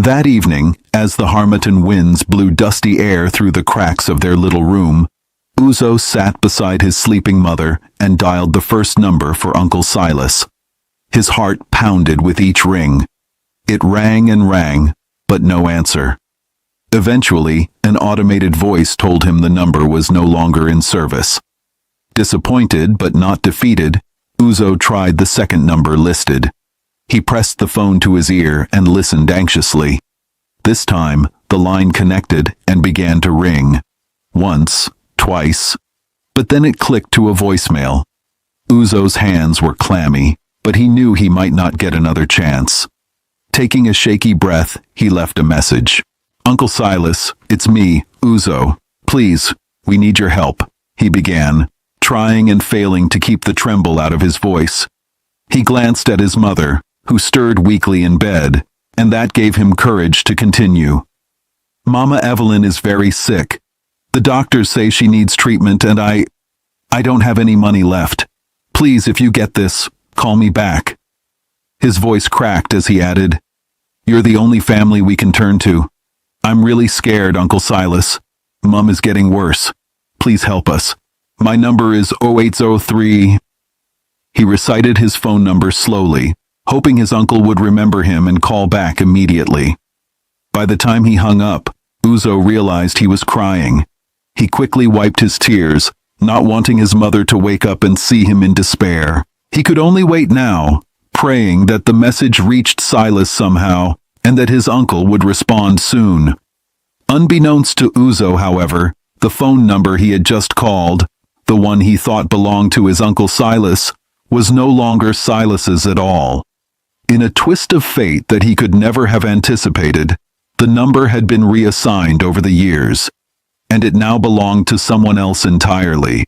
That evening, as the Harmattan winds blew dusty air through the cracks of their little room, Uzo sat beside his sleeping mother and dialed the first number for Uncle Silas. His heart pounded with each ring. It rang and rang, but no answer. Eventually, an automated voice told him the number was no longer in service. Disappointed but not defeated, Uzo tried the second number listed. He pressed the phone to his ear and listened anxiously. This time, the line connected and began to ring. Once, twice, but then it clicked to a voicemail. Uzo's hands were clammy, but he knew he might not get another chance. Taking a shaky breath, he left a message. "Uncle Silas, it's me, Uzo. Please, we need your help," he began, trying and failing to keep the tremble out of his voice. He glanced at his mother, who stirred weakly in bed, and that gave him courage to continue. "Mama Evelyn is very sick. The doctors say she needs treatment and I don't have any money left. Please, if you get this, call me back." His voice cracked as he added, "You're the only family we can turn to. I'm really scared, Uncle Silas. Mum is getting worse. Please help us. My number is 0803. He recited his phone number slowly, hoping his uncle would remember him and call back immediately. By the time he hung up, Uzo realized he was crying. He quickly wiped his tears, not wanting his mother to wake up and see him in despair. He could only wait now, praying that the message reached Silas somehow and that his uncle would respond soon. Unbeknownst to Uzo, however, the phone number he had just called, the one he thought belonged to his Uncle Silas, was no longer Silas's at all. In a twist of fate that he could never have anticipated, the number had been reassigned over the years, and it now belonged to someone else entirely.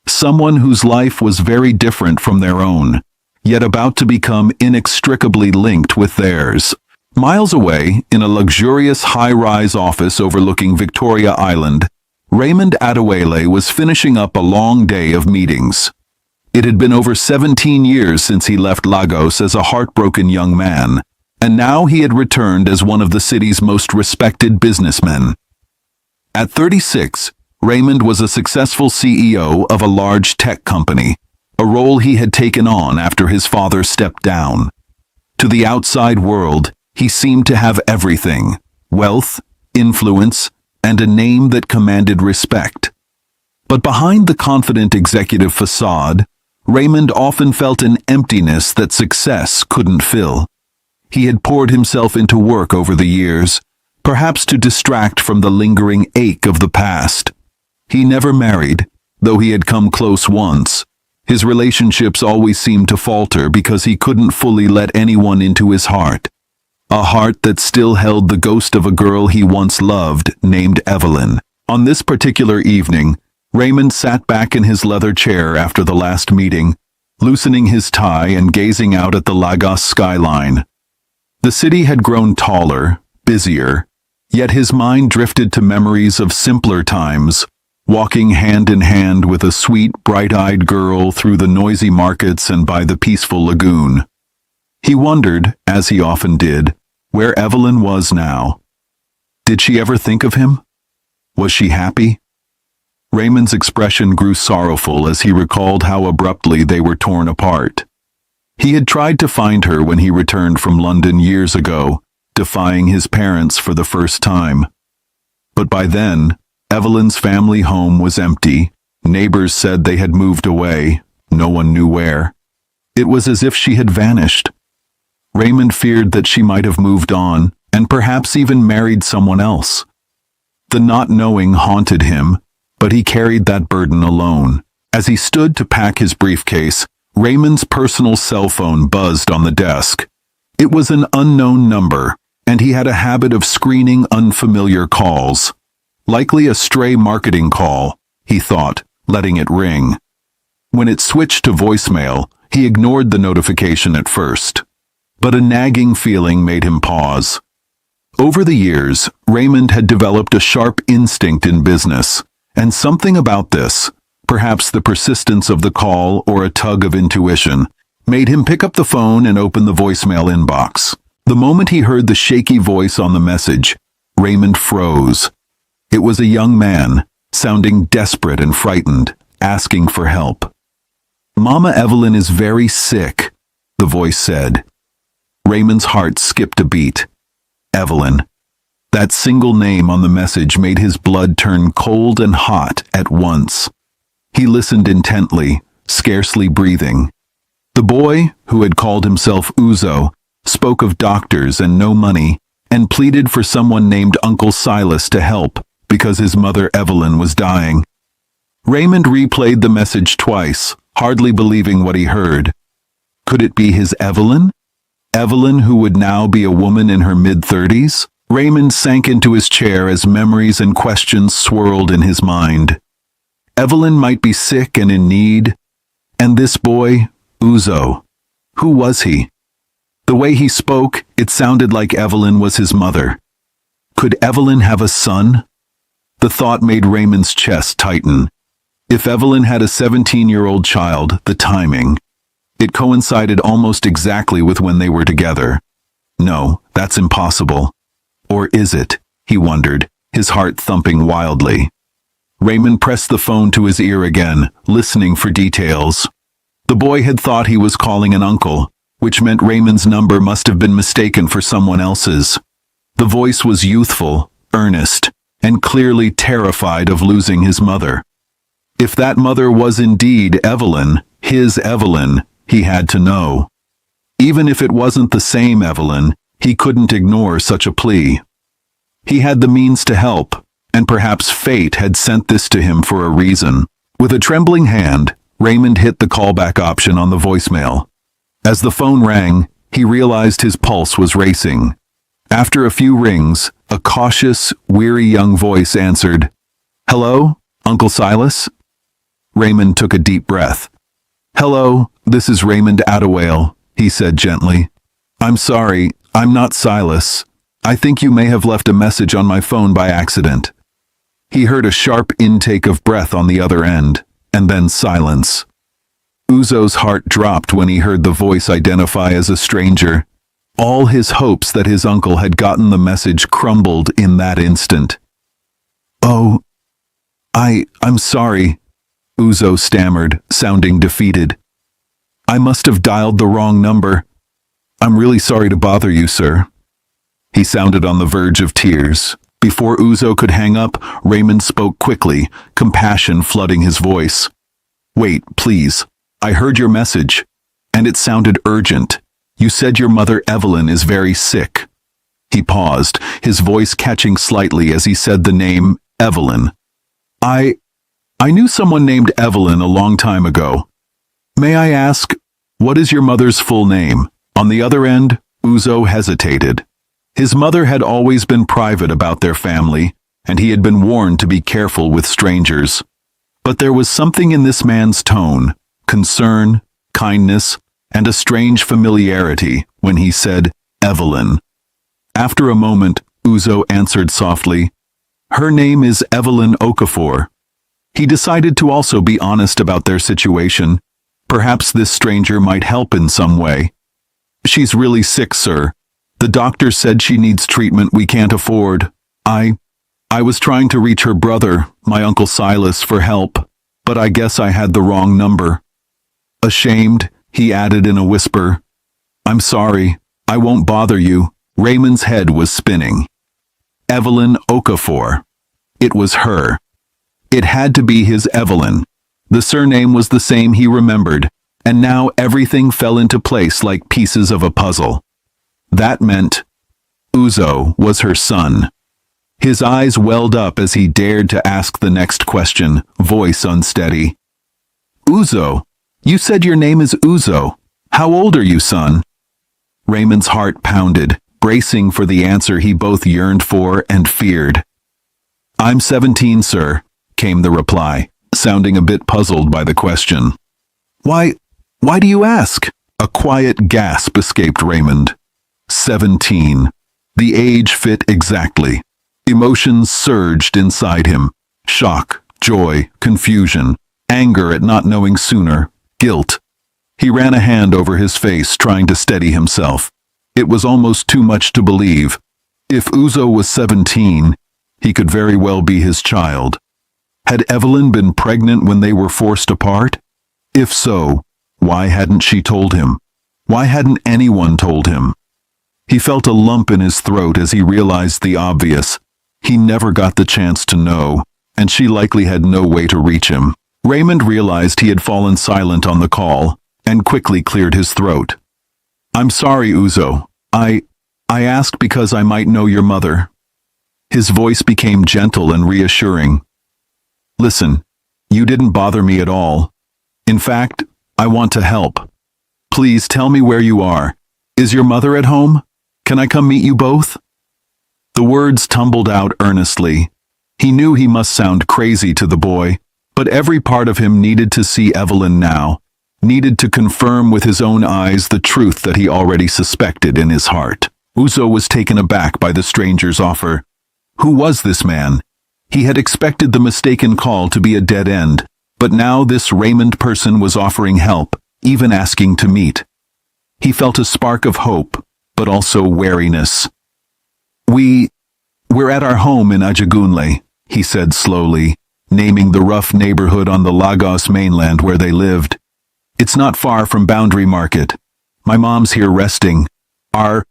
Someone whose life was very different from their own, yet about to become inextricably linked with theirs. Miles away, in a luxurious high-rise office overlooking Victoria Island, Raymond Adewale was finishing up a long day of meetings. It had been over 17 years since he left Lagos as a heartbroken young man, and now he had returned as one of the city's most respected businessmen. At 36, Raymond was a successful CEO of a large tech company, a role he had taken on after his father stepped down. To the outside world, he seemed to have everything: wealth, influence, and a name that commanded respect. But behind the confident executive facade, Raymond often felt an emptiness that success couldn't fill. He had poured himself into work over the years, perhaps to distract from the lingering ache of the past. He never married, though he had come close once. His relationships always seemed to falter because he couldn't fully let anyone into his heart. A heart that still held the ghost of a girl he once loved, named Evelyn. On this particular evening, Raymond sat back in his leather chair after the last meeting, loosening his tie and gazing out at the Lagos skyline. The city had grown taller, busier, yet his mind drifted to memories of simpler times, walking hand in hand with a sweet, bright-eyed girl through the noisy markets and by the peaceful lagoon. He wondered, as he often did, where Evelyn was now. Did she ever think of him? Was she happy? Raymond's expression grew sorrowful as he recalled how abruptly they were torn apart. He had tried to find her when he returned from London years ago, defying his parents for the first time. But by then, Evelyn's family home was empty. Neighbors said they had moved away, no one knew where. It was as if she had vanished. Raymond feared that she might have moved on, and perhaps even married someone else. The not knowing haunted him, but he carried that burden alone. As he stood to pack his briefcase, Raymond's personal cell phone buzzed on the desk. It was an unknown number, and he had a habit of screening unfamiliar calls. Likely a stray marketing call, he thought, letting it ring. When it switched to voicemail, he ignored the notification at first. But a nagging feeling made him pause. Over the years, Raymond had developed a sharp instinct in business, and something about this, perhaps the persistence of the call or a tug of intuition, made him pick up the phone and open the voicemail inbox. The moment he heard the shaky voice on the message, Raymond froze. It was a young man, sounding desperate and frightened, asking for help. "Mama Evelyn is very sick," the voice said. Raymond's heart skipped a beat. Evelyn. That single name on the message made his blood turn cold and hot at once. He listened intently, scarcely breathing. The boy, who had called himself Uzo, spoke of doctors and no money, and pleaded for someone named Uncle Silas to help, because his mother Evelyn was dying. Raymond replayed the message twice, hardly believing what he heard. Could it be his Evelyn? Evelyn, who would now be a woman in her mid-30s? Raymond sank into his chair as memories and questions swirled in his mind. Evelyn might be sick and in need. And this boy, Uzo, who was he? The way he spoke, it sounded like Evelyn was his mother. Could Evelyn have a son? The thought made Raymond's chest tighten. If Evelyn had a 17-year-old child, the timing. It coincided almost exactly with when they were together. No, that's impossible. Or is it? He wondered, his heart thumping wildly. Raymond pressed the phone to his ear again, listening for details. The boy had thought he was calling an uncle, which meant Raymond's number must have been mistaken for someone else's. The voice was youthful, earnest, and clearly terrified of losing his mother. If that mother was indeed Evelyn, his Evelyn, he had to know. Even if it wasn't the same Evelyn, he couldn't ignore such a plea. He had the means to help, and perhaps fate had sent this to him for a reason. With a trembling hand, Raymond hit the callback option on the voicemail. As the phone rang, he realized his pulse was racing. After a few rings, a cautious, weary young voice answered, "Hello, Uncle Silas?" Raymond took a deep breath. "Hello, this is Raymond Attawale," he said gently. "I'm sorry, I'm not Silas. I think you may have left a message on my phone by accident." He heard a sharp intake of breath on the other end, and then silence. Uzo's heart dropped when he heard the voice identify as a stranger. All his hopes that his uncle had gotten the message crumbled in that instant. "Oh, I'm sorry," Uzo stammered, sounding defeated. "I must have dialed the wrong number. I'm really sorry to bother you, sir." He sounded on the verge of tears. Before Uzo could hang up, Raymond spoke quickly, compassion flooding his voice. "Wait, please. I heard your message, and it sounded urgent. You said your mother Evelyn is very sick." He paused, his voice catching slightly as he said the name Evelyn. I knew someone named Evelyn a long time ago. May I ask, what is your mother's full name?" On the other end, Uzo hesitated. His mother had always been private about their family, and he had been warned to be careful with strangers. But there was something in this man's tone, concern, kindness, and a strange familiarity when he said, "Evelyn." After a moment, Uzo answered softly, "Her name is Evelyn Okafor." He decided to also be honest about their situation. Perhaps this stranger might help in some way. "She's really sick, sir. The doctor said she needs treatment we can't afford. I was trying to reach her brother, my Uncle Silas, for help, but I guess I had the wrong number." Ashamed, he added in a whisper, "I'm sorry, I won't bother you." Raymond's head was spinning. Evelyn Okafor. It was her. It had to be his Evelyn. The surname was the same he remembered, and now everything fell into place like pieces of a puzzle. That meant Uzo was her son. His eyes welled up as he dared to ask the next question, voice unsteady. "Uzo, you said your name is Uzo. How old are you, son?" Raymond's heart pounded, bracing for the answer he both yearned for and feared. "I'm 17, sir," came the reply, sounding a bit puzzled by the question. Why do you ask?" A quiet gasp escaped Raymond. 17. The age fit exactly. Emotions surged inside him. Shock, joy, confusion, anger at not knowing sooner, guilt. He ran a hand over his face, trying to steady himself. It was almost too much to believe. If Uzo was 17, he could very well be his child. Had Evelyn been pregnant when they were forced apart? If so, why hadn't she told him? Why hadn't anyone told him? He felt a lump in his throat as he realized the obvious. He never got the chance to know, and she likely had no way to reach him. Raymond realized he had fallen silent on the call, and quickly cleared his throat. "I'm sorry, Uzo. I asked because I might know your mother." His voice became gentle and reassuring. "Listen, you didn't bother me at all. In fact, I want to help. Please tell me where you are. Is your mother at home? Can I come meet you both?" The words tumbled out earnestly. He knew he must sound crazy to the boy, but every part of him needed to see Evelyn now, needed to confirm with his own eyes the truth that he already suspected in his heart. Uzo was taken aback by the stranger's offer. Who was this man? He had expected the mistaken call to be a dead end, but now this Raymond person was offering help, even asking to meet. He felt a spark of hope, but also wariness. We're at our home in Ajagunle," he said slowly, naming the rough neighborhood on the Lagos mainland where they lived. "It's not far from Boundary Market. My mom's here resting. Are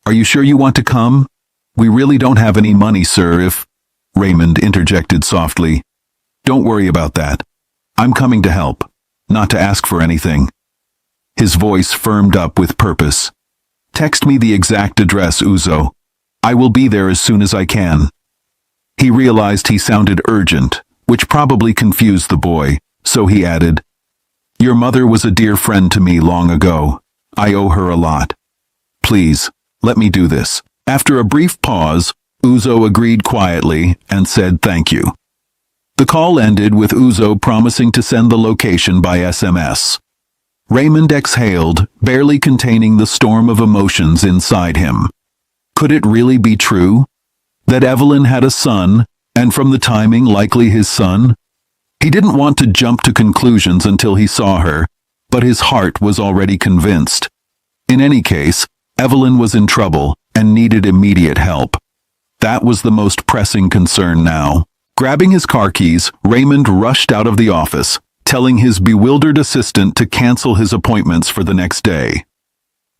you sure you want to come? We really don't have any money, sir, if—" Raymond interjected softly. "Don't worry about that. I'm coming to help, not to ask for anything." His voice firmed up with purpose. "Text me the exact address, Uzo. I will be there as soon as I can." He realized he sounded urgent, which probably confused the boy, so he added, "Your mother was a dear friend to me long ago. I owe her a lot. Please, let me do this." After a brief pause, Uzo agreed quietly and said thank you. The call ended with Uzo promising to send the location by SMS. Raymond exhaled, barely containing the storm of emotions inside him. Could it really be true? That Evelyn had a son, and from the timing likely his son? He didn't want to jump to conclusions until he saw her, but his heart was already convinced. In any case, Evelyn was in trouble and needed immediate help. That was the most pressing concern now. Grabbing his car keys, Raymond rushed out of the office, telling his bewildered assistant to cancel his appointments for the next day.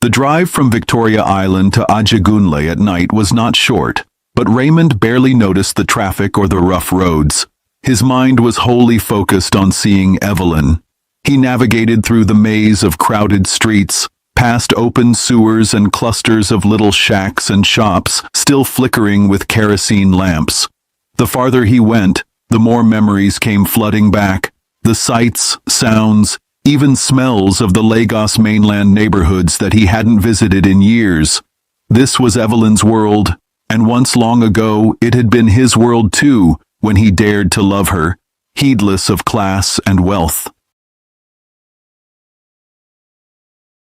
The drive from Victoria Island to Ajagunle at night was not short, but Raymond barely noticed the traffic or the rough roads. His mind was wholly focused on seeing Evelyn. He navigated through the maze of crowded streets, past open sewers and clusters of little shacks and shops still flickering with kerosene lamps. The farther he went, the more memories came flooding back. The sights, sounds, even smells of the Lagos mainland neighborhoods that he hadn't visited in years. This was Evelyn's world, and once long ago it had been his world too, when he dared to love her, heedless of class and wealth.